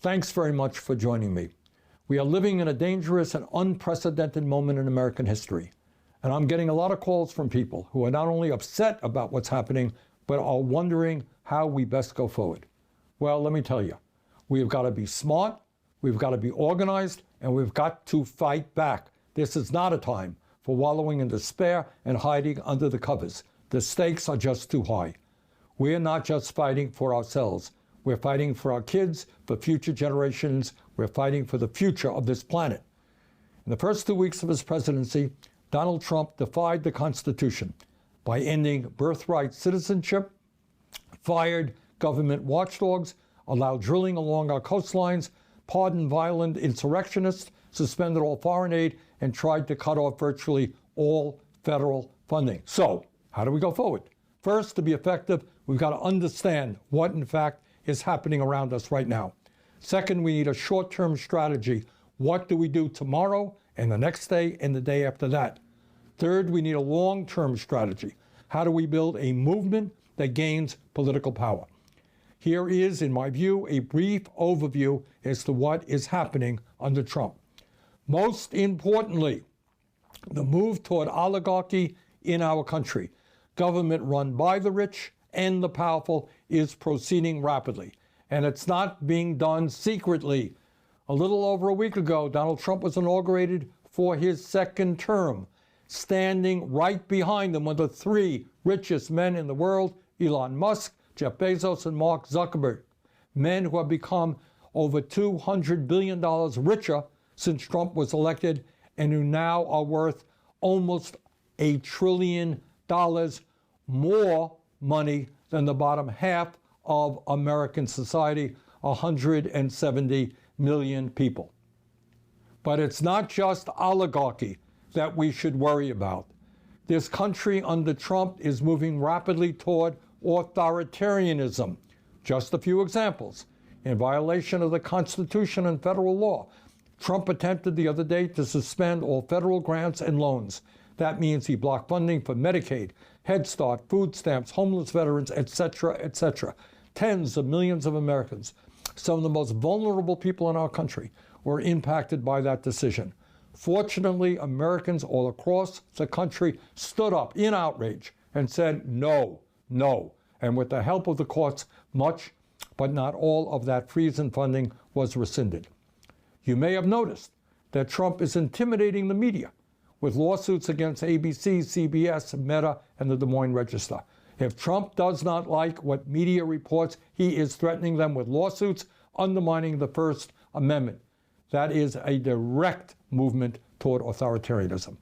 Thanks very much for joining me. We are living in a dangerous and unprecedented moment in American history. And I'm getting a lot of calls from people who are not only upset about what's happening, but are wondering how we best go forward. Well, let me tell you, we've got to be smart, we've got to be organized, and we've got to fight back. This is not a time for wallowing in despair and hiding under the covers. The stakes are just too high. We're not just fighting for ourselves. We're fighting for our kids, for future generations. We're fighting for the future of this planet. In the first 2 weeks of his presidency, Donald Trump defied the Constitution by ending birthright citizenship, fired government watchdogs, allowed drilling along our coastlines, pardoned violent insurrectionists, suspended all foreign aid, and tried to cut off virtually all federal funding. So, how do we go forward? First, to be effective, we've got to understand what, in fact, is happening around us right now. Second, we need a short-term strategy. What do we do tomorrow and the next day and the day after that? Third, we need a long-term strategy. How do we build a movement that gains political power? Here is, in my view, a brief overview as to what is happening under Trump. Most importantly, the move toward oligarchy in our country, government run by the rich and the powerful, is proceeding rapidly. And it's not being done secretly. A little over a week ago, Donald Trump was inaugurated for his second term. Standing right behind him were the three richest men in the world, Elon Musk, Jeff Bezos, and Mark Zuckerberg. Men who have become over $200 billion richer since Trump was elected and who now are worth almost $1 trillion more money than the bottom half of American society, 170 million people. But it's not just oligarchy that we should worry about. This country under Trump is moving rapidly toward authoritarianism. Just a few examples. In violation of the Constitution and federal law, Trump attempted the other day to suspend all federal grants and loans. That means he blocked funding for Medicaid, Head Start, food stamps, homeless veterans, etc., etc. Tens of millions of Americans, some of the most vulnerable people in our country, were impacted by that decision. Fortunately, Americans all across the country stood up in outrage and said, no, no. And with the help of the courts, much, but not all of that freeze in funding was rescinded. You may have noticed that Trump is intimidating the media with lawsuits against ABC, CBS, Meta, and the Des Moines Register. If Trump does not like what media reports, he is threatening them with lawsuits, undermining the First Amendment. That is a direct movement toward authoritarianism.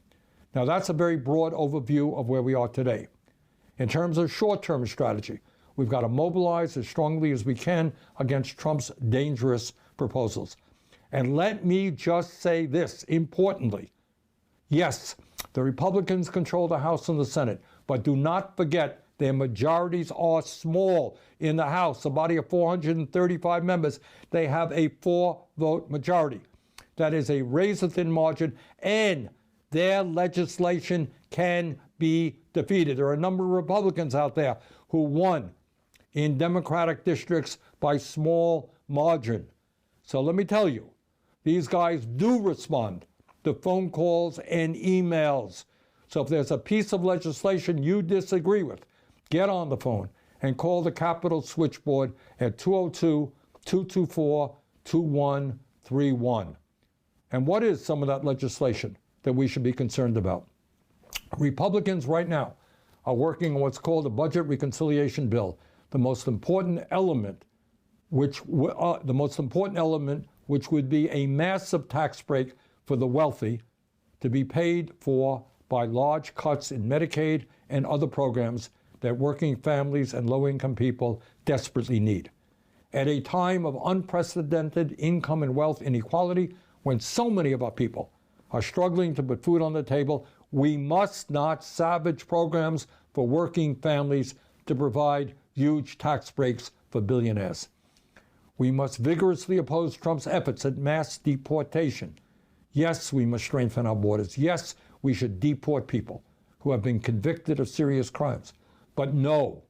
Now, that's a very broad overview of where we are today. In terms of short-term strategy, we've got to mobilize as strongly as we can against Trump's dangerous proposals. And let me just say this, importantly. Yes, the Republicans control the House and the Senate, but do not forget their majorities are small. In the House, a body of 435 members, they have a 4-vote majority. That is a razor-thin margin, and their legislation can be defeated. There are a number of Republicans out there who won in Democratic districts by small margin. So let me tell you, these guys do respond to phone calls and emails. So if there's a piece of legislation you disagree with, get on the phone and call the Capitol switchboard at 202-224-2131. And what is some of that legislation that we should be concerned about? Republicans right now are working on what's called a budget reconciliation bill, the most important element which would be a massive tax break for the wealthy to be paid for by large cuts in Medicaid and other programs that working families and low-income people desperately need. At a time of unprecedented income and wealth inequality, when so many of our people are struggling to put food on the table, we must not savage programs for working families to provide huge tax breaks for billionaires. We must vigorously oppose Trump's efforts at mass deportation. Yes, we must strengthen our borders. Yes, we should deport people who have been convicted of serious crimes. But no,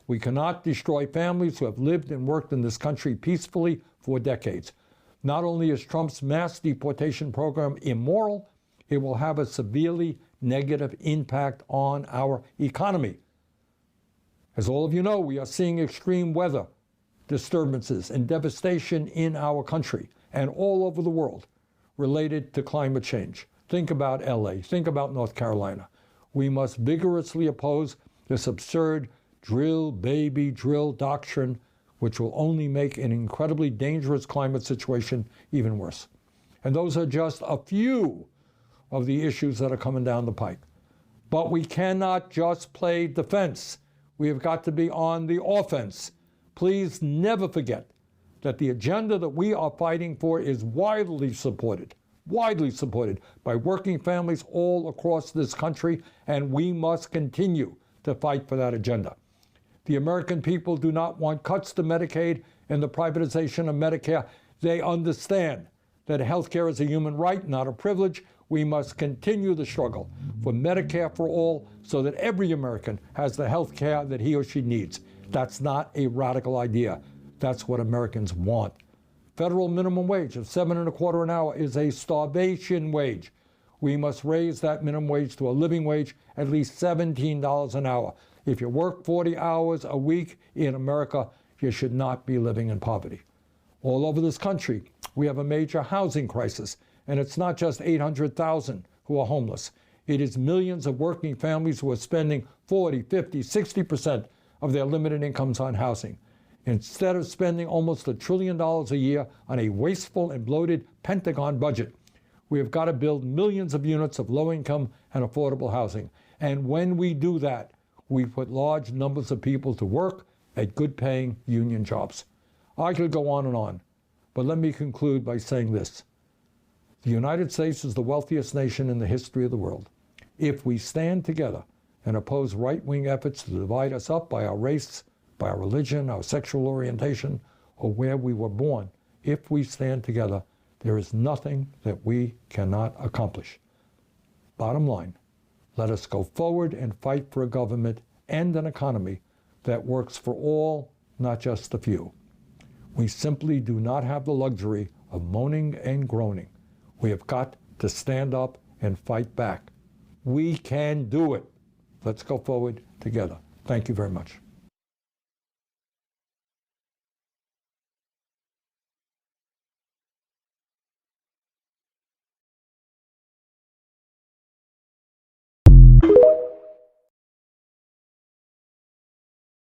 we cannot destroy families who have lived and worked in this country peacefully for decades. Not only is Trump's mass deportation program immoral, it will have a severely negative impact on our economy. As all of you know, we are seeing extreme weather disturbances and devastation in our country and all over the world related to climate change. Think about LA, think about North Carolina. We must vigorously oppose this absurd drill, baby, drill doctrine, which will only make an incredibly dangerous climate situation even worse. And those are just a few of the issues that are coming down the pike. But we cannot just play defense. We have got to be on the offense. Please never forget that the agenda that we are fighting for is widely supported by working families all across this country, and we must continue to fight for that agenda. The American people do not want cuts to Medicaid and the privatization of Medicare. They understand that health care is a human right, not a privilege. We must continue the struggle for Medicare for all so that every American has the health care that he or she needs. That's not a radical idea. That's what Americans want. Federal minimum wage of $7.25 an hour is a starvation wage. We must raise that minimum wage to a living wage, at least $17 an hour. If you work 40 hours a week in America, you should not be living in poverty. All over this country, we have a major housing crisis, and it's not just 800,000 who are homeless. It is millions of working families who are spending 40, 50, 60% of their limited incomes on housing. Instead of spending almost $1 trillion a year on a wasteful and bloated Pentagon budget, we have got to build millions of units of low-income and affordable housing. And when we do that, we put large numbers of people to work at good-paying union jobs. I could go on, but let me conclude by saying this. The United States is the wealthiest nation in the history of the world. If we stand together and oppose right-wing efforts to divide us up by our race, by our religion, our sexual orientation, or where we were born, if we stand together, there is nothing that we cannot accomplish. Bottom line, let us go forward and fight for a government and an economy that works for all, not just a few. We simply do not have the luxury of moaning and groaning. We have got to stand up and fight back. We can do it. Let's go forward together. Thank you very much.